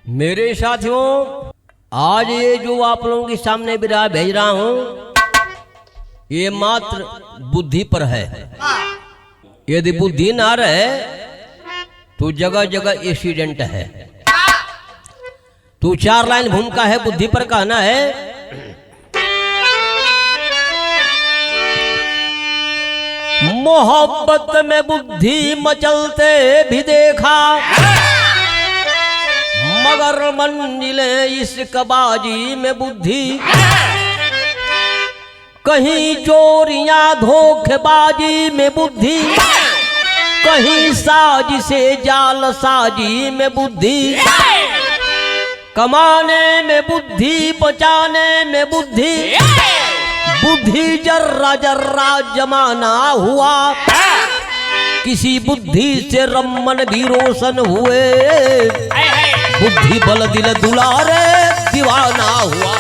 मेरे साथियों, आज ये जो आप लोगों के सामने विराह भेज रहा हूं, ये मात्र बुद्धि पर है। यदि बुद्धि ना रहे तो जगह जगह एक्सीडेंट है। तू 4 लाइन भूमिका है, बुद्धि पर कहना है। मोहब्बत में बुद्धि मचलते भी देखा, मगर मंजिले इश्क बाजी में बुद्धि। कहीं चोरियां धोखेबाजी में बुद्धि, कहीं साजिशे जाल साजी में बुद्धि। कमाने में बुद्धि, बचाने में बुद्धि, बुद्धि जर्रा जर्रा जमाना हुआ। किसी बुद्धि से रमन भी रोशन हुए, बुद्धि बल दिल दुलारे दीवाना हुआ।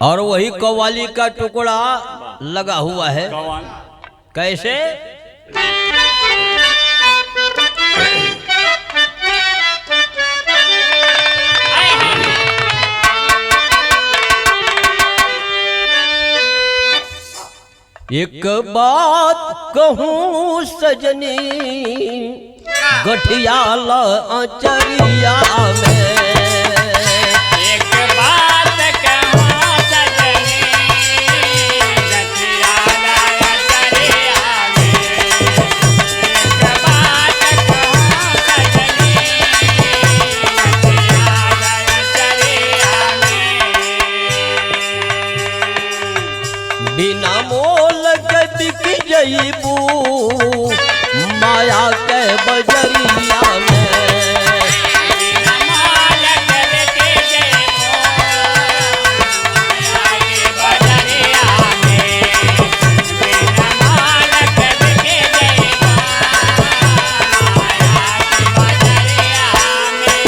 और वही कव्वाली का टुकड़ा लगा हुआ है। कैसे? एक बात कहूँ सजनी, गठियाल आचरिया में। एक बात कहूँ सजनी, गठियाल आचरिया में। एक बात कहूँ सजनी, गठियाल आचरिया में। बिना मोल बिक जईबू माया के बजरिया में। बिना मोल बिक जईबू माया के बजरिया में। बिना मोल बिक जईबू माया के बजरिया में।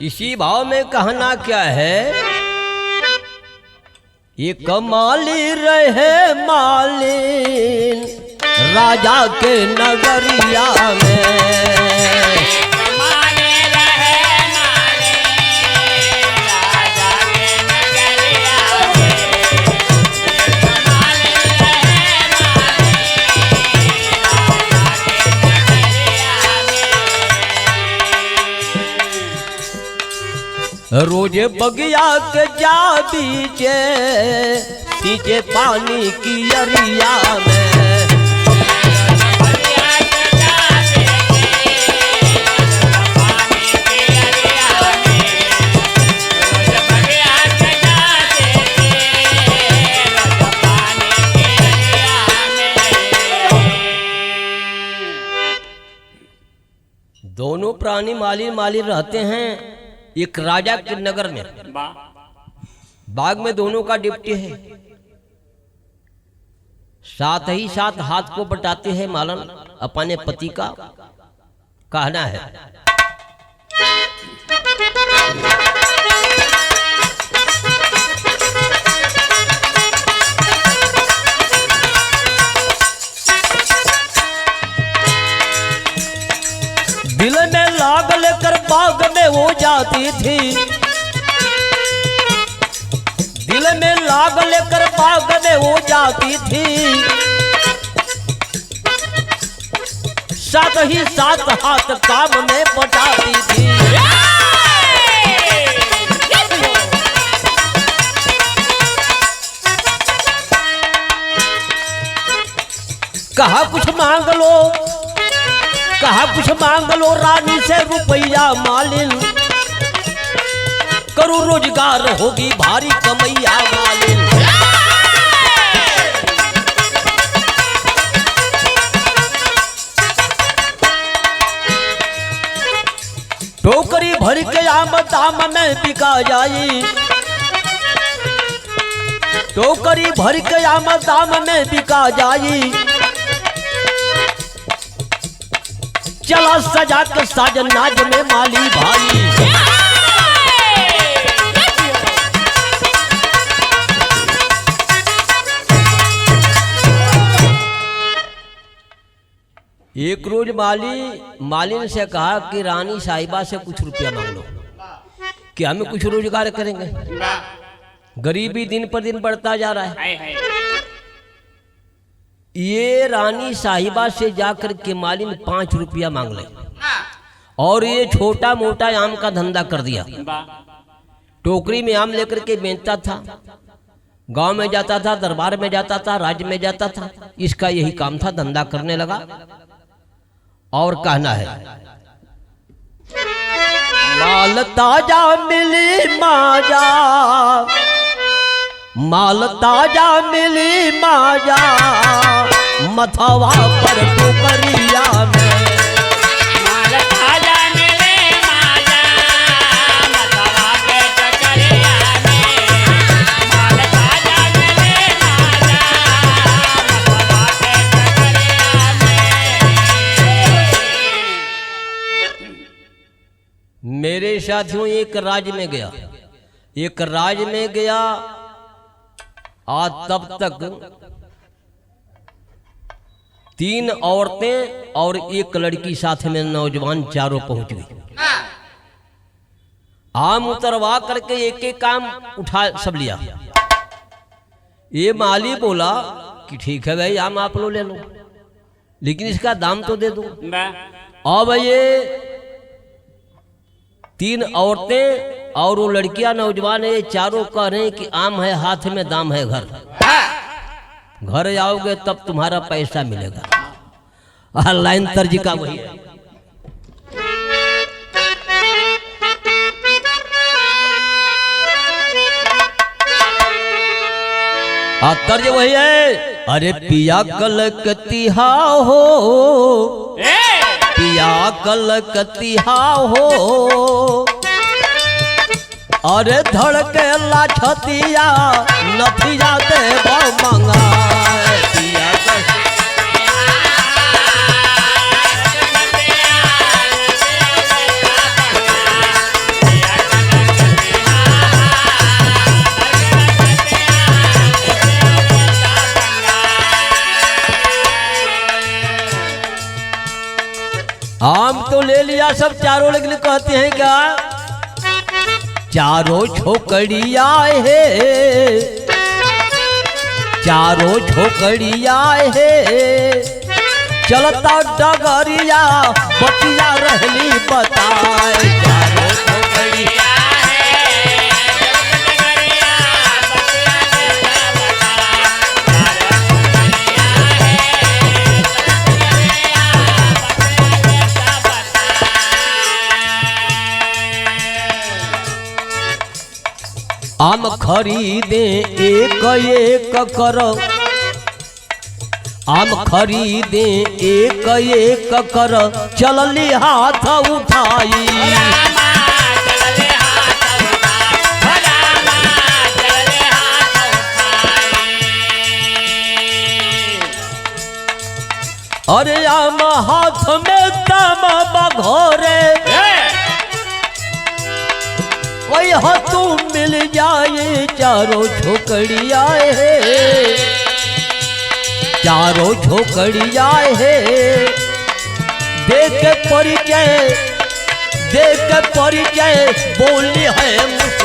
इसी भाव में कहना क्या है? ये कमाली रहे मालिन राजा के नगरिया में। कमाले रहे मालिन राजा के नगरिया में। कमाले रहे मालिन राजा के नगरिया में। रोजे बगिया के जा बीचे, सींचे पानी की अरिया में। बगिया के जा बीचे, पानी की अरिया में। बगिया के जा बीचे, पानी की अरिया में। दोनों प्राणी माली माली रहते हैं एक राजा के नगर में। बाग में दोनों का डिप्टी है, साथ ही साथ हाथ को बटाते हैं मालन अपने पति का। कहना है, दिल में लाग लेकर बाग में वो जाती थी। दिल में लाग लेकर बाग में वो जाती थी। साथ ही साथ हाथ काम में बटाती थी। कहा कुछ मांग लो, कहा कुछ मांग लो रानी से रुपया मालिन। करो रोजगार होगी भारी कमैया मालिन। टोकरी भर के आम दाम में बिका जाई। टोकरी भर के आम दाम में बिका जाई। चला सजा के साजन नाज में माली भाई। एक रोज मालिन से कहा कि रानी साहिबा से कुछ रुपया मांग लो कि हमें कुछ रोजगार करेंगे, वाह गरीबी दिन पर दिन बढ़ता जा रहा है। हाय हाय ये रानी साहिबा से जाकर के मालिन 5 रुपया मांग ले और ये छोटा मोटा आम का धंधा कर दिया। वाह टोकरी में आम लेकर के बेचता था, गांव में जाता था, दरबार में जाता था, राज्य में जाता था। इसका यही काम था, धंधा करने लगा। और कहना है, माल ताजा मिली माजा, माल ताजा मिली माजा, मथवा पर टोकरिया में। माल ताजा मिले माजा मथवा के टकरिया में। माल ताजा मिले माजा मथवा के टकरिया में। मेरे साथियों एक राज्य में गया, एक राज्य में गया। आज तब तक 3 औरतें और एक लड़की साथ में नौजवान चारों पहुंच गई। आम उतरवा करके एक एक काम उठा सब लिया। ये माली बोला कि ठीक है भाई, आम आप लोग ले लो, लेकिन इसका दाम तो दे दो। वाह अब ये 3 औरतें और वो लड़कियां नौजवान है, ये चारों कह रहे हैं कि आम है हाथ में, दाम है घर। घर आओगे तब तुम्हारा पैसा मिलेगा। लाइन तर्ज का वही है। तर्ज वही है। अरे पिया कलकतिहा हो, पिया कलकतिहा हो, अरे धड़के ला छतिया नथिया दे मंगा। पिया आम तो ले लिया सब चारों, लेकिन कहते हैं क्या, चारों छोकड़िया है, चारों छोकड़िया है, चलता डगरिया बतिया रहली बताए। चारों छोकड़िया आम खरीदे एक एक कर, आम खरीदे एक एक कर, चलली हाथ उठाई। अरे आम हाथ में दाम बघोरे, वही तू मिल जाए। चारों छोकड़िया है, चारों छोकड़िया है, देख परिचय, देख परिचय, बोली है मुस्कान।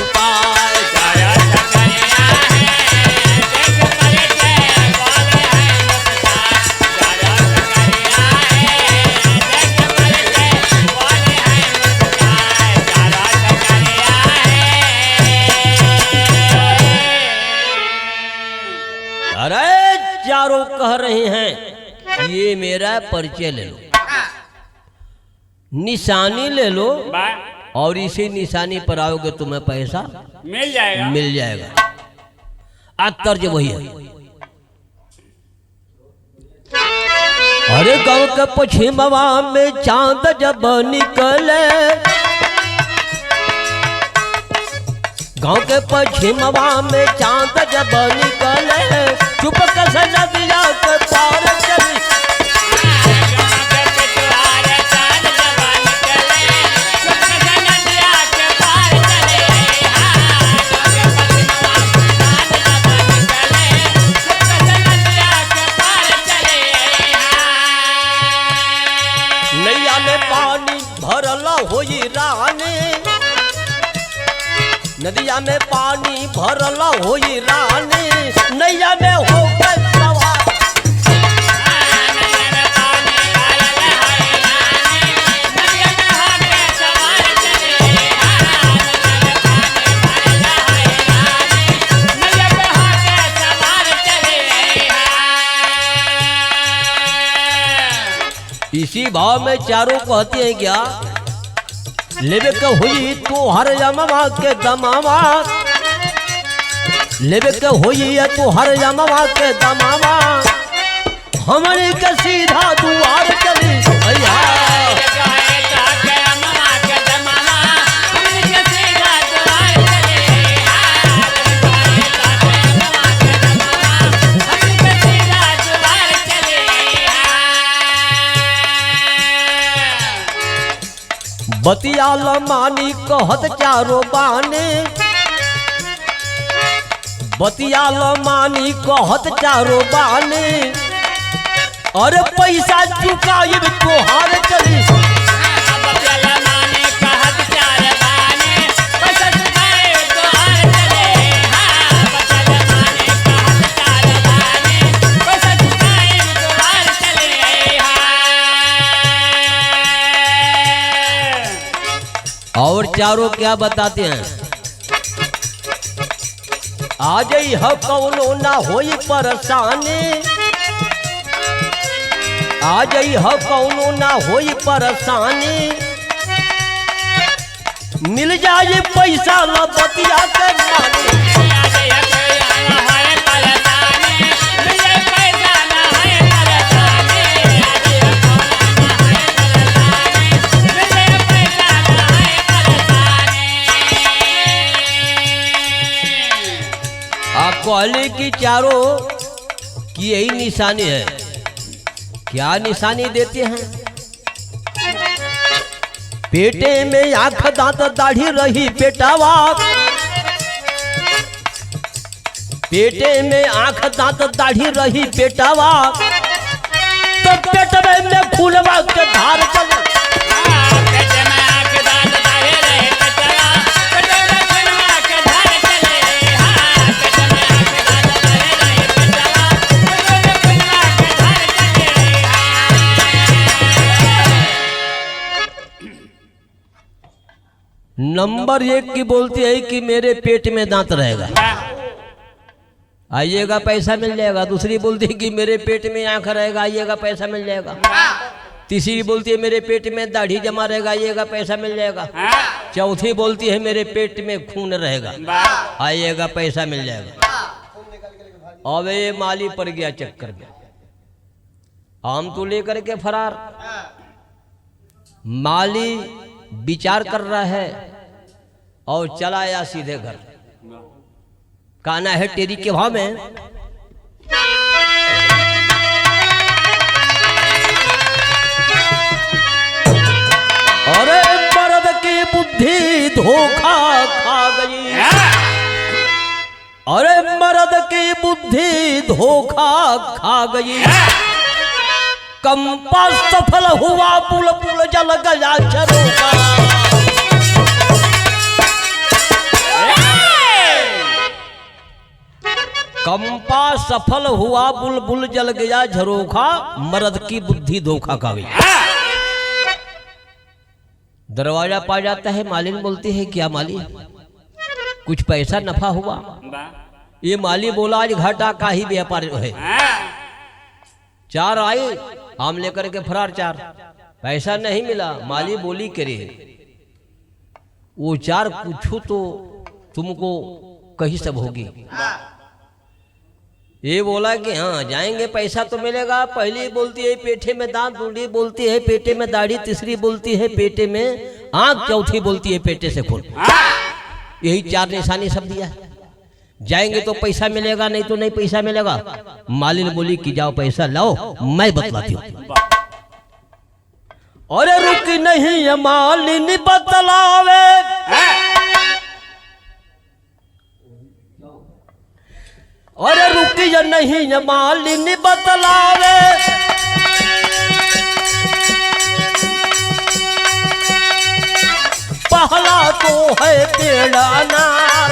अरे चारों कह रहे हैं ये मेरा परिचय ले लो, निशानी ले लो, और इसी निशानी पर आओगे तुम्हें पैसा मिल जाएगा, मिल जाएगा। तर्ज वही है। अरे गांव के पश्चिमवा में चांद जब निकले, गांव के पश्चिमवा में चांद जब निकले, चुप कैसे नदिया के पार चली। नदिया में पानी भरल होई रानी, नैया में हो गए सवार। इसी भाव में चारों कहते हैं क्या, लेबे के हुई तो हर यमवा के दमावा, लेबे के हुई है तो हर यमवा के दमावा, हमारे के सीधा दुआर चली भैया। बतियाल मानी कहत चारो बाने, बतियाल मानी कहत चारो बाने, अरे पैसा चुकाइब तोहार चली। और चारों क्या बताते हैं, आ जाई ह कौनो ना होई परेशानी, आ जाई ह कौनो ना होई परेशानी, मिल जाए पैसा ल बतिया के मानी। कहले कि चारों की यही निशानी है। क्या निशानी देते हैं, पेटे में आंख दांत दाढ़ी रही पेटावा, पेटे में आंख दांत दाढ़ी रही पेटावा, तो पेटवे में फूलवा के धार चल। नंबर 1 की बोलती है कि मेरे पेट में दांत रहेगा, आइएगा पैसा मिल जाएगा। दूसरी बोलती है कि मेरे पेट में आंख रहेगा, आइएगा पैसा मिल जाएगा। तीसरी बोलती है मेरे पेट में दाढ़ी जमा रहेगा, आइएगा पैसा मिल जाएगा। चौथी बोलती है मेरे पेट में खून रहेगा, आइएगा पैसा मिल जाएगा। अब ये माली पड़ गया चक्कर में, आम तो लेकर के फरार। माली विचार कर रहा है और चला आया सीधे घर। काना है टेरी के भाव में, अरे मर्द की बुद्धि धोखा खा गई, अरे मर्द की बुद्धि धोखा खा गई, कंपा सफल हुआ पुल पुल जल गया झरोखा। कंपा सफल हुआ बुलबुल जल गया झरोखा, मर्द की बुद्धि धोखा खा गई। दरवाजा पा जाता है, मालिन बोलती है क्या माली कुछ पैसा नफा हुआ? ये माली बोला आज घाटा का ही व्यापार है। चार आए आम लेकर के फरार, चार पैसा नहीं मिला। माली बोली करे वो चार पूछो तो तुमको कहीं सब होगी। ये बोला कि हाँ जाएंगे पैसा तो मिलेगा। पहली बोलती है पेटे में दांत, दूसरी बोलती है पेटे में दाढ़ी, तीसरी बोलती है पेटे में आंख, चौथी बोलती है पेटे से खून। यही चार निशानी सब दिया है। जाएंगे तो पैसा मिलेगा, नहीं तो नहीं पैसा मिलेगा। मालिन बोली कि जाओ पैसा लाओ, मैं बतलाती हूँ। अरे रुकी नहीं मालिन बतलावे, अरे रुकी नहीं मालिन बतलावे, पहला तो है पेड़ अनार,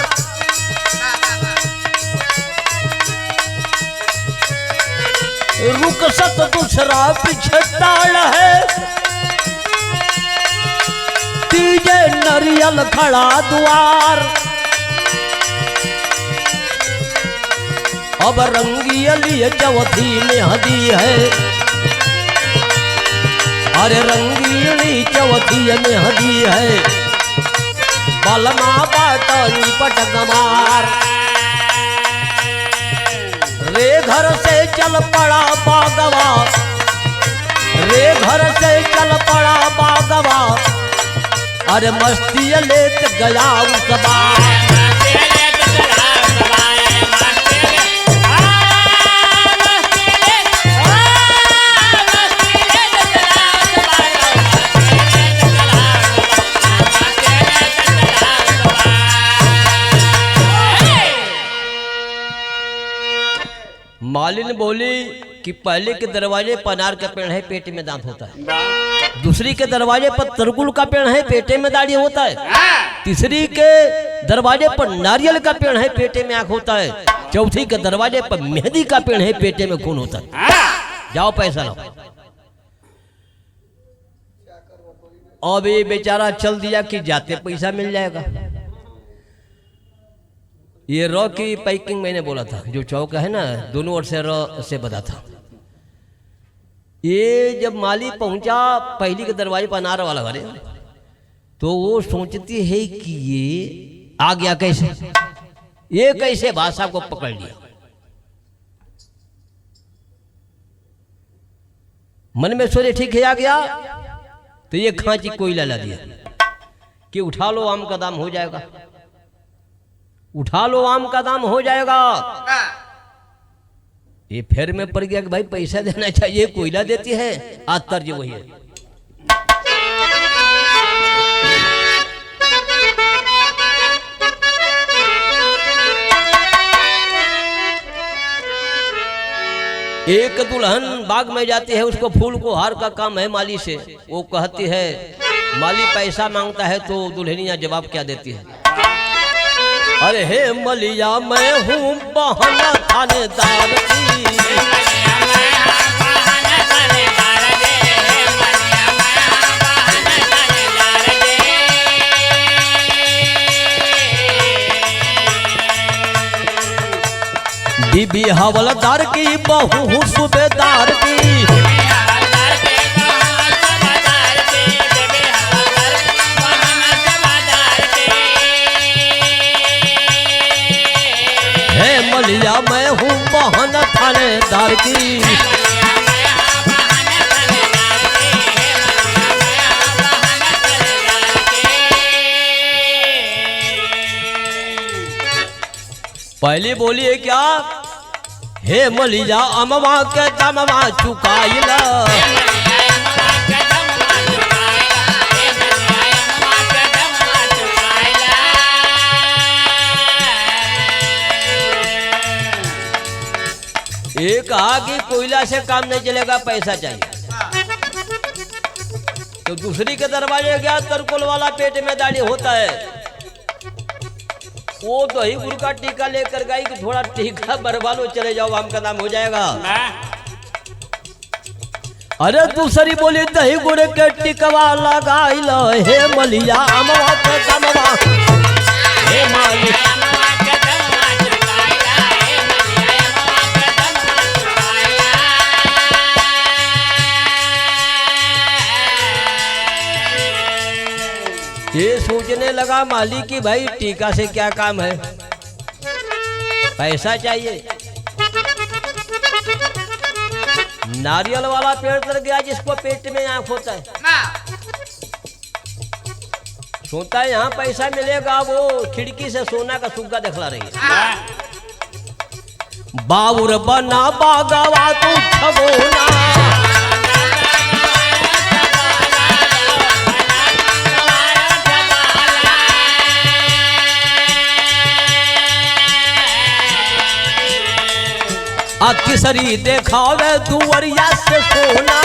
रुखसत दूसरा पीछे ताड़ है, तीजे नरियल खड़ा द्वार। अब रंगियली चौथी में हदी है, अरे रंगीली चौथी में हदी है, बलमा बाटनी पटगमार। रे घर से चल पड़ा बागवा, रे घर से चल पड़ा बागवा, अरे मस्ती लेत गया उस बार। मालिन बोली कि पहले के दरवाजे पर अनार का पेड़ है, पेट में दांत होता है। दूसरी के दरवाजे पर तरकुल का पेड़ है, पेटे में दाढ़ी होता है। तीसरी के दरवाजे पर नारियल का पेड़ है, पेटे में आंख होता है। चौथी के दरवाजे पर मेहंदी का पेड़ है, पेटे में खून होता है। जाओ पैसा लो। अब ये बेचारा चल दिया कि जाते पैसा मिल जाएगा। ये रॉ की पैकिंग मैंने बोला था, जो चौक है ना दोनों ओर से रॉ से बधा था। ये जब माली पहुंचा पहली के दरवाजे पर अनार वाला घरे, तो वो सोचती है कि ये आ गया कैसे, ये कैसे भाषा को पकड़ लिया। मन में सोचे ठीक है आ गया, तो ये खांची कोयला ला दिया कि उठा लो आम का दाम हो जाएगा, उठा लो आम का दाम हो जाएगा। ये फेर में पड़ गया कि भाई पैसा देना चाहिए, कोयला देती है। आज तर्ज वही है। एक दुल्हन बाग में जाती है, उसको फूल को हार का काम है माली से। वो कहती है माली पैसा मांगता है, तो दुल्हनिया जवाब क्या देती है, अरे हे मलिया मैं हूँ बहना थानेदार की, बीबी हवलदार की बहू हूँ सूबेदार की, मलिया मैं हूँ बहन थानेदार की। पहली बोली है क्या, हे मलिया अमवा के दमवा चुकाइला, एक कहा कि कोयला से काम नहीं चलेगा, पैसा चाहिए। तो दूसरी के दरवाजे गया, तरकुल वाला पेट में दाढ़ी होता है। वो दही गुड़ का टीका लेकर गई कि थोड़ा टीका बरवा लो, चले जाओ आम का दाम हो जाएगा। अरे दूसरी बोली दही गुड़ के टिकवा लगाई लो, हे मलिया अमवा के दमवा, हे माली ये सोचने लगा माली की भाई टीका से क्या काम है, पैसा चाहिए। नारियल वाला पेड़ तर गया जिसको पेट में आंख होता है, सोचता है यहाँ पैसा मिलेगा, वो खिड़की से सोना का सुग्गा दिखला रही है। बाबुर बना बागवा तू छगोना, किसरी देखावे दुवरिया से सोना,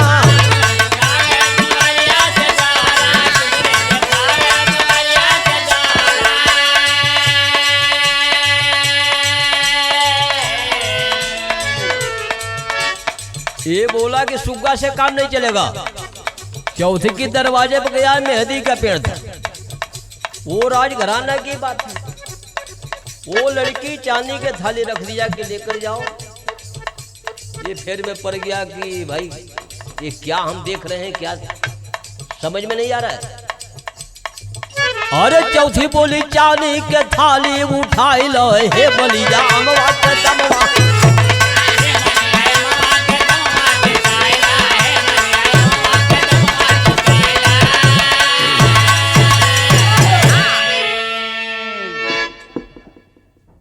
ये बोला कि सुग्गा से काम नहीं चलेगा। चौथे की दरवाजे पर गया, मेहंदी का पेड़ था। वो राजघराना की बात है। वो लड़की चांदी के थाली रख दिया कि लेकर जाओ। ये फिर में पड़ गया कि भाई ये क्या हम देख रहे हैं, क्या समझ में नहीं आ रहा है। अरे चौथी बोली चांदी के थाली उठाई लो हे बलिया अमवा के दमवा।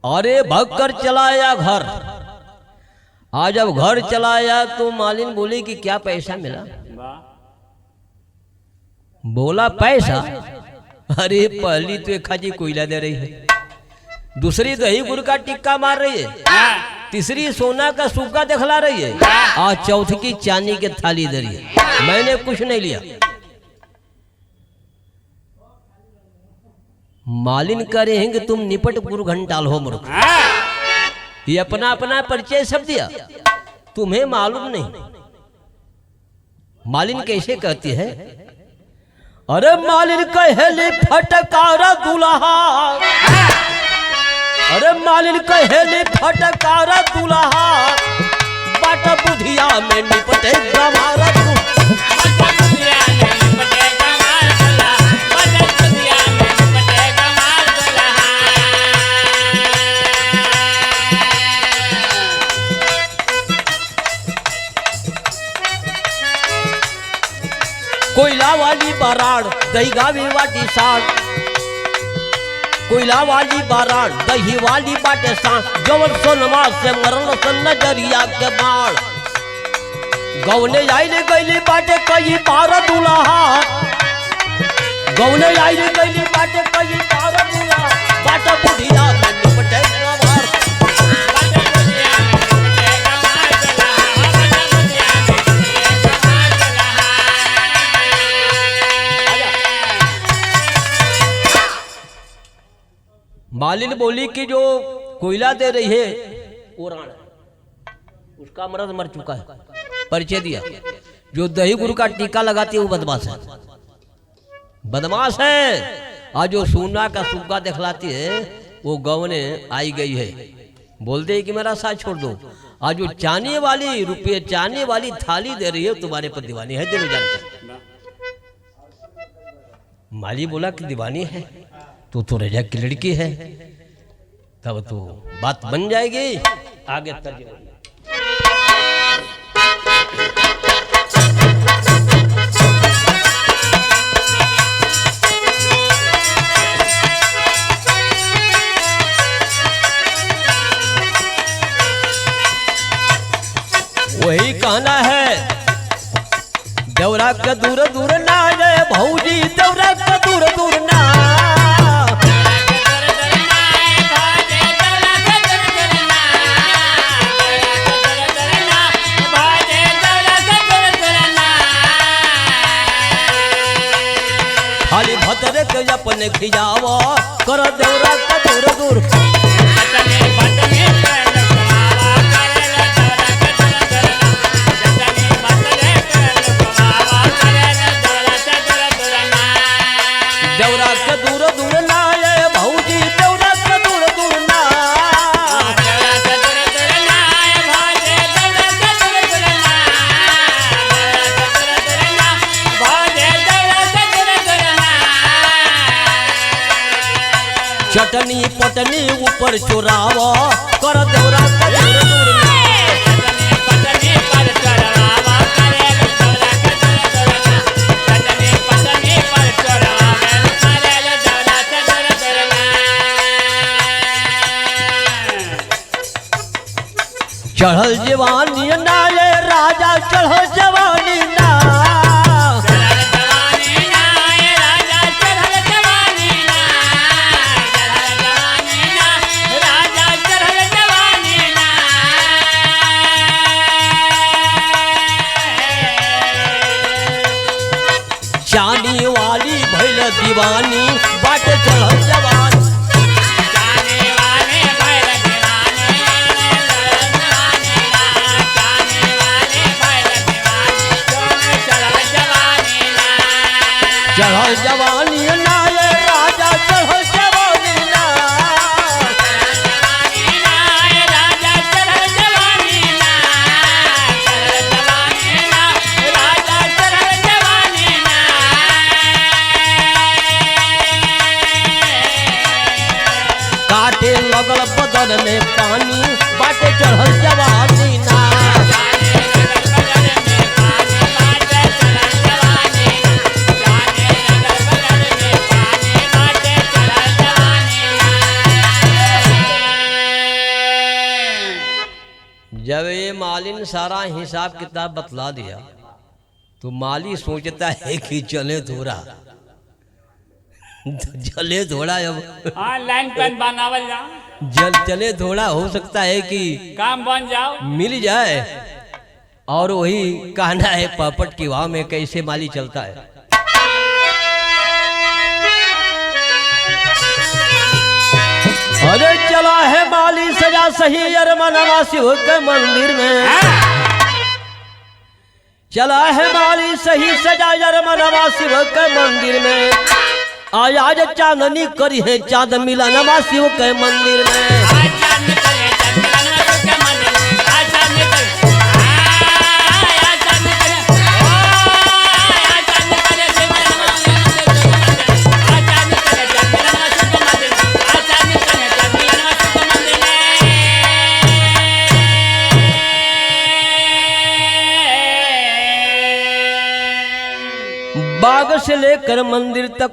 अरे भग कर चलाया घर। आज जब घर चलाया तो मालिन बोली कि क्या पैसा मिला। वाह, बोला पैसा। अरे पहली तो एक खाजी कोयला दे रही है, दूसरी दही गुड़ का टिक्का मार रही है, तीसरी सोना का सुग्गा दिखला रही है, आज चौथी की चांदी के थाली दे रही है। मैंने कुछ नहीं लिया। मालिन करेंगे तुम निपटपुर घंटाल हो मूर्ख। ये अपना अपना परिचय सब दिया, तुम्हें मालूम नहीं। मालिन कैसे कहती है, अरे मालिन कहेली फटकारा दुल्हा। अरे मालिन कहेली फटकारा दुल्हा, बाट बुधिया में निपटे गवारा कोयला वाली बाराड़ दही गावी वाटी साठ। कोयला वाली बाराड़ दही वाली बाटे साठ। जवन सोनमा से मरल सन नजरिया के बाढ़। गौने आइले गईली बाटे कई बार दुल्हा। गौने आइले गईली बाटे कई बार दुल्हा, बाटा बुढ़िया में निपटे गवार। मालिन बोली कि जो कोयला दे रही है वो राण है, उसका मर्द मर चुका है। परिचय दिया। जो दही गुरु का टीका लगाती है वो बदमाश है, बदमाश है। और जो सोना का सुग्गा दिखलाती है वो गौने आई गई है। बोलते है कि मेरा साथ छोड़ दो। आज जो चांदी वाली रुपये चांदी वाली थाली दे रही है तुम्हारे पर दीवानी है, दिलो जानते। माली बोला कि दीवानी है तो रजा की लड़की है, तब तो बात बन जाएगी। आगे तर्जुमा। वही कहना है, देवरा का दूर दूर ना जाए भौजी, देवरा का दूर दूर ना। खाली भतरे के अपने खिजावा कर देवरा का दूर दूर। देवरा का दूर दूर ना ये भौजी, देवरा का दूर दूर ना। चटनी पटनी ऊपर चोरावा कर देवरा का दूर दूर ना। चढ़ल जवानी ना ये राजा, चढ़ल जवानी ना। चांदी वाली भैल दीवानी, बाट चढ़ल जवानी। बगल में पानी बाटे चढ़ल जवानी ना। जब ये मालिन सारा हिसाब किताब बतला दिया तो माली सोचता है कि चले थोड़ा चले थोड़ा अब हाँ लाइन पेन बनावल जाओ चले थोड़ा हो सकता है कि काम बन जाओ मिल जाए। और वही कहना है पापट की वाह में कैसे माली चलता है। अरे चला है माली सजा सही अरमनवा शिव के मंदिर में। चला है माली सही सजा अरमनवा शिव के मंदिर में। आज चांदनी करी है चांद मिलनवा शिव के मंदिर में। बाग से लेकर मंदिर तक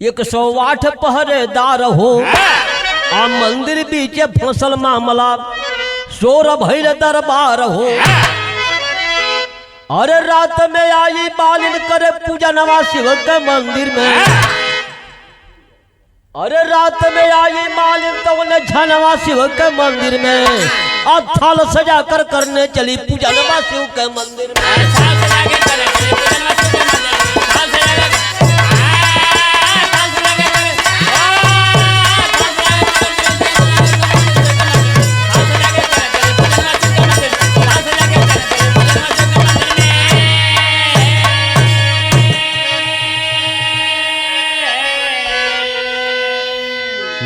108 पहरेदार हो। आ मंदिर बीच फसल मामला शोर भैर दरबार हो। अरे रात में आई मालिन करे पूजा नवा शिव के मंदिर में। अरे रात में आई मालिन तो उन्हें झनवा शिव के मंदिर में। और थाल सजा कर करने चली पूजा नवा शिव के मंदिर में।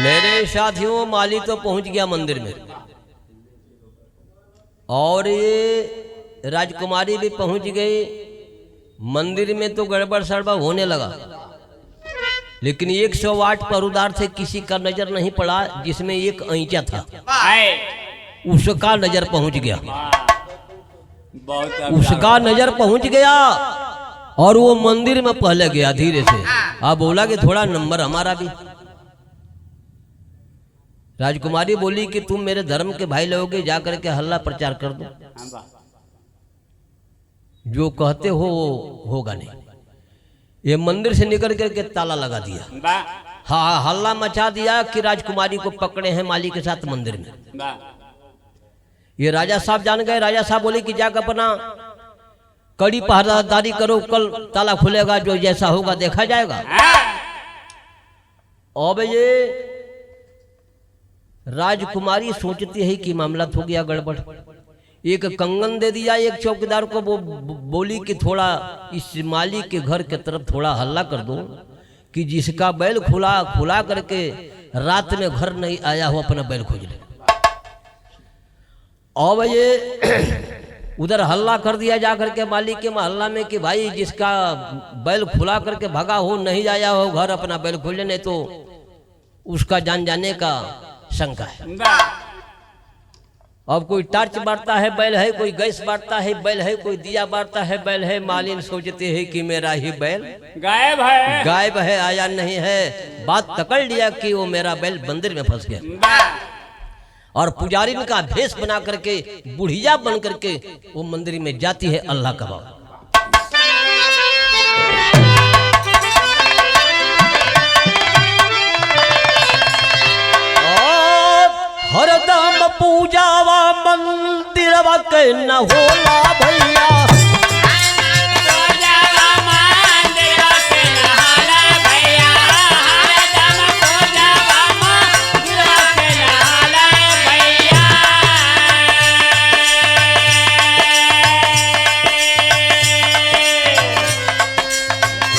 मेरे साथियों माली तो पहुंच गया मंदिर में और ये राजकुमारी भी पहुंच गई मंदिर में। तो गड़बड़ सड़बड़ होने लगा लेकिन 108 पहरेदार थे, किसी का नजर नहीं पड़ा जिसमें एक ऐंचा था उसका नजर पहुंच गया। उसका नजर पहुंच गया और वो मंदिर में पहले गया धीरे से। आप बोला कि थोड़ा नंबर हमारा भी। राजकुमारी बोली कि तुम मेरे धर्म के भाई लोगे, जाकर के हल्ला प्रचार कर दो। जो कहते हो वो होगा नहीं। ये मंदिर से निकल करके ताला लगा दिया। हाँ हल्ला मचा दिया कि राजकुमारी को पकड़े हैं माली के साथ मंदिर में। ये राजा साहब जान गए। राजा साहब बोले कि जाकर अपना कड़ी पहरादारी करो, कल ताला खुलेगा, जो जैसा होगा देखा जाएगा। अब ये राजकुमारी सोचती है कि मामला हो गया गड़बड़। एक कंगन दे दिया एक चौकीदार को। वो बोली कि थोड़ा इस माली के घर के तरफ थोड़ा हल्ला कर दो कि जिसका बैल खुला करके रात में घर नहीं आया हो अपना बैल खोज ले। और ये उधर हल्ला कर दिया जा करके माली के मोहल्ला में कि भाई जिसका बैल खुला करके भगा हो, नहीं आया हो घर, अपना बैल खोज ले, नहीं तो उसका जान जाने का शंका है। अब कोई टॉर्च बांटता है बैल है, कोई गैस बांटता है बैल है, कोई दिया बांटता है बैल है। मालिन सोचते हैं कि मेरा ही बैल गायब है आया नहीं है। बात पकड़ लिया कि वो मेरा बैल मंदिर में फंस गया। और पुजारी का भेष बना करके बुढ़िया बन करके वो मंदिर में जाती है अल्लाह का बाबा। हरदम पूजावा मंदिरवा के न होला भैया।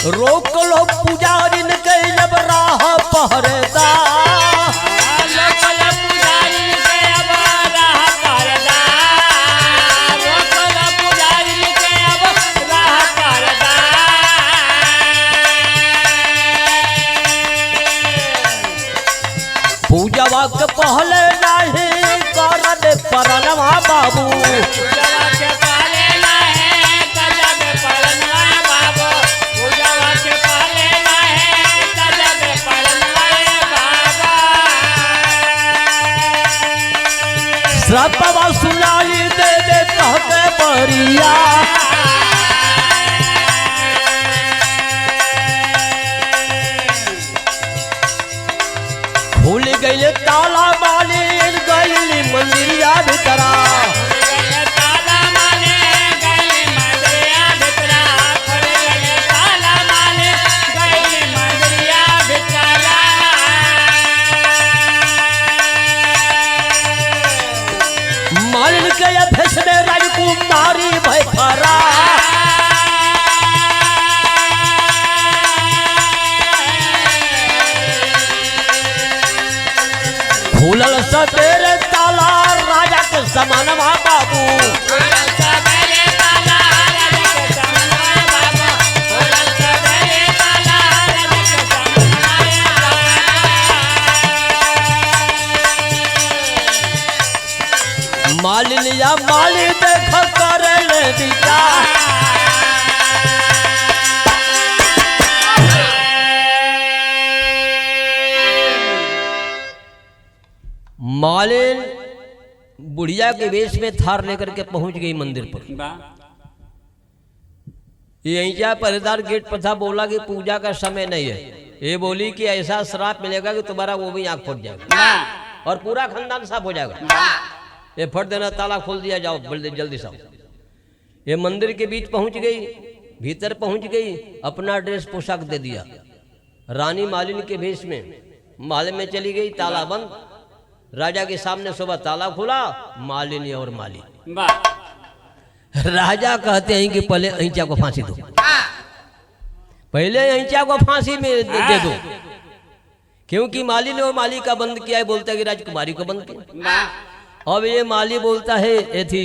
रोक लो पुजारिन के जब राह पहरेदा। रोक लो पुजारिन श्रापवा सुनाई दे दे कहते बरिया खुल गई ताला मालिन गई मंदिरिया भीतरा मालिन के फैसले राजकुमारी भय फरा खुलल सतेर ताला राजा के समानवा बाबू मालिन या माली देख कर ले विचार मालिन बुढ़िया के वेश में थार लेकर के पहुंच गई मंदिर पर। यहीं जा पहरेदार गेट पर था, बोला कि पूजा का समय नहीं है। ये बोली कि ऐसा श्राप मिलेगा कि तुम्हारा वो भी आंख फूट जाएगा और पूरा खानदान साफ हो जाएगा। ये फट देना, ताला खोल दिया, जाओ जल्दी साफ। ये मंदिर के बीच पहुंच गई, भीतर पहुंच गई, अपना ड्रेस पोशाक दे दिया, रानी मालिन के भेष में महल में चली गई। ताला बंद, राजा के सामने सुबह ताला खुला, मालिनी और माली। राजा कहते हैं कि पहले ऐंचा को फांसी दो, पहले ऐंचा को फांसी में दे दो, क्योंकि मालिनी और माली का बंद किया है। बोलता है कि राजकुमारी को बंद किया। अब ये माली बोलता है, ये थी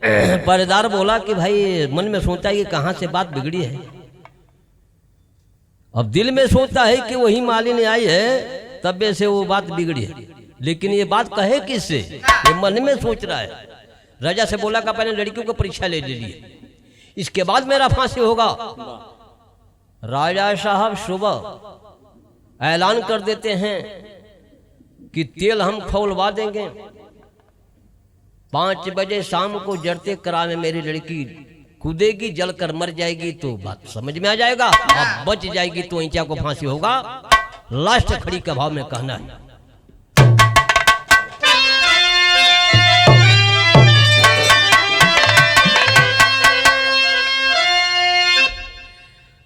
पहरेदार बोला कि भाई मन में सोचता है कि कहाँ से बात बिगड़ी है। अब दिल में सोचता है कि वही मालिनी आई है, तब से वो बात बिगड़ी है, लेकिन ये बात कहे किससे, ये मन में सोच रहा है। राजा से बोला कि पहले लड़कियों को परीक्षा ले लीजिए, इसके बाद मेरा फांसी होगा। राजा साहब सुबह ऐलान कर देते हैं कि तेल हम खौलवा देंगे, 5 बजे शाम को जड़ते करा में मेरी लड़की कूदेगी, जलकर मर जाएगी तो बात समझ में आ जाएगा, और बच जाएगी तो ऐंचा को फांसी होगा। लास्ट खड़ी का भाव में कहना है।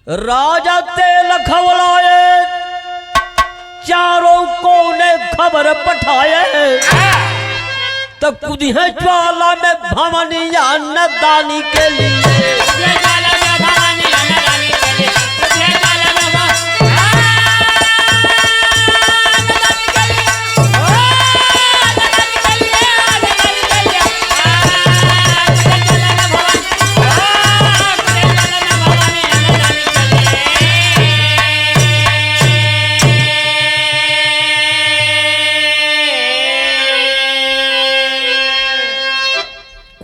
राजा तेल खवलाए, चारों कोने खबर पठाए, तब कुदी है ज्वाला में भवनिया नदानी के लिए।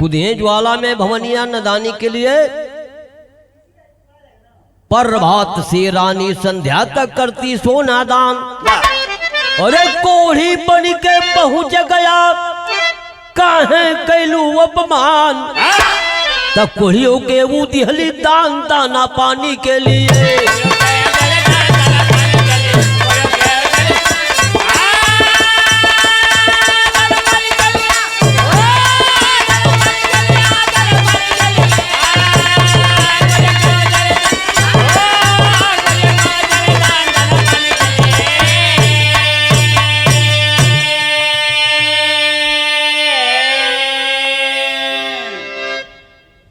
कुदिए ज्वाला में भवनिया नदानी के लिए। प्रभात से रानी संध्या तक करती सोना दान, अरे कोढ़ी बन के पहुंच गया, काहे कैलू अपमान, तब कोढ़ियों के वो दिहली दान दाना पानी के लिए।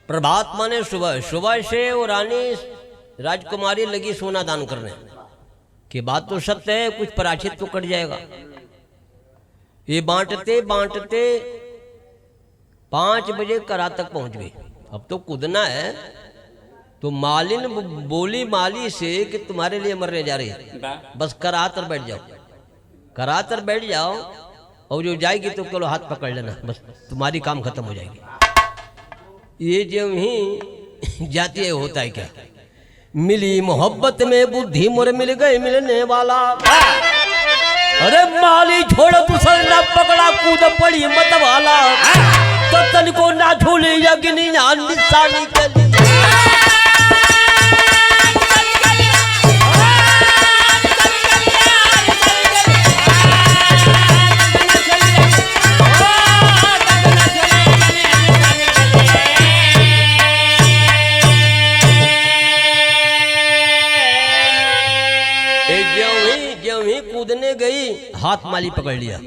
प्रभात माने सुबह, सुबह से वो रानी राजकुमारी लगी सोना दान करने की बात तो सत्य है, कुछ पराचित तो कट जाएगा। ये बांटते बांटते 5 बजे करा तक पहुंच गई। अब तो कूदना है, तो मालिन बोली माली से कि तुम्हारे लिए मरने जा रही है, बस करातर बैठ जाओ, करातर बैठ जाओ, और जो जाएगी तो चलो हाथ पकड़ लेना, बस तुम्हारी काम खत्म हो जाएगी। ये जो ही जाती है, होता है क्या, मिली मोहब्बत में बुद्धि मोर मिल गई मिलने वाला, अरे माली छोड़ दूसर ना पकड़ा कूद पड़ी मत वाला तो तन को ना झूले यज्ञनी निशानी के लिए कूदने गई हाथ माली पकड़ लिया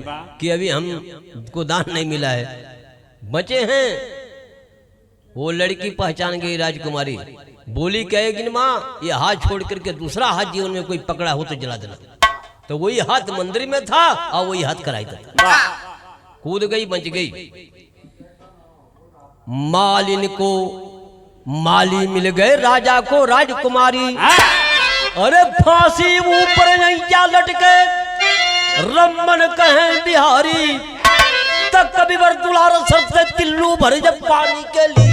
कि अभी हमको दान नहीं मिला है, बचे हैं। वो लड़की पहचान गई राजकुमारी, बोली कहेगी माँ ये हाथ छोड़ करके दूसरा हाथ जीवन में कोई पकड़ा हो तो जला देना। तो वही हाथ मंदिर में था और वही हाथ कराई था। कूद गई, बच गई। मालिन को माली मिल गए, राजा को राजकुमारी। अरे फांसी ऊपर नहीं क्या लटके रमन कहें बिहारी तक कभी वर दुलार सबसे तिल्लू भर जब पानी के लिए।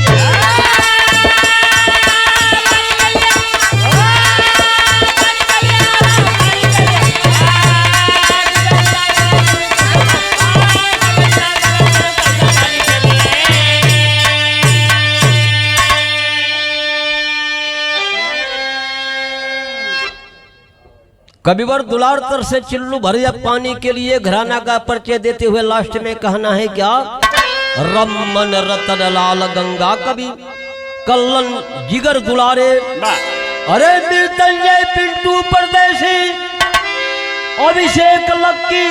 कविवर दुलार तर से चिल्लू भरिया पानी के लिए घराना का परिचय देते हुए लास्ट में कहना है क्या, रमन रतन लाल गंगा कवि कल्लन जिगर दुलारे। अरे मृत्युंजय पिंटू परदेसी अभिषेक लक्की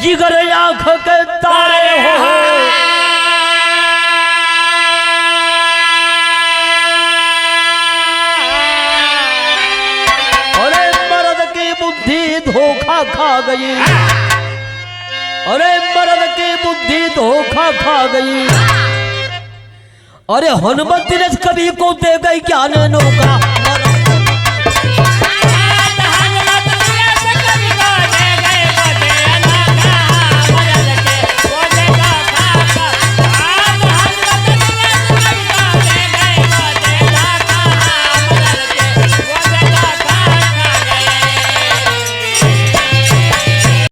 जिगर आंख के तारे हो। धोखा खा गई, अरे मर्द की बुद्धि धोखा खा गई। अरे हनुमत दिनेश कवि को दे गई ज्ञान नौका।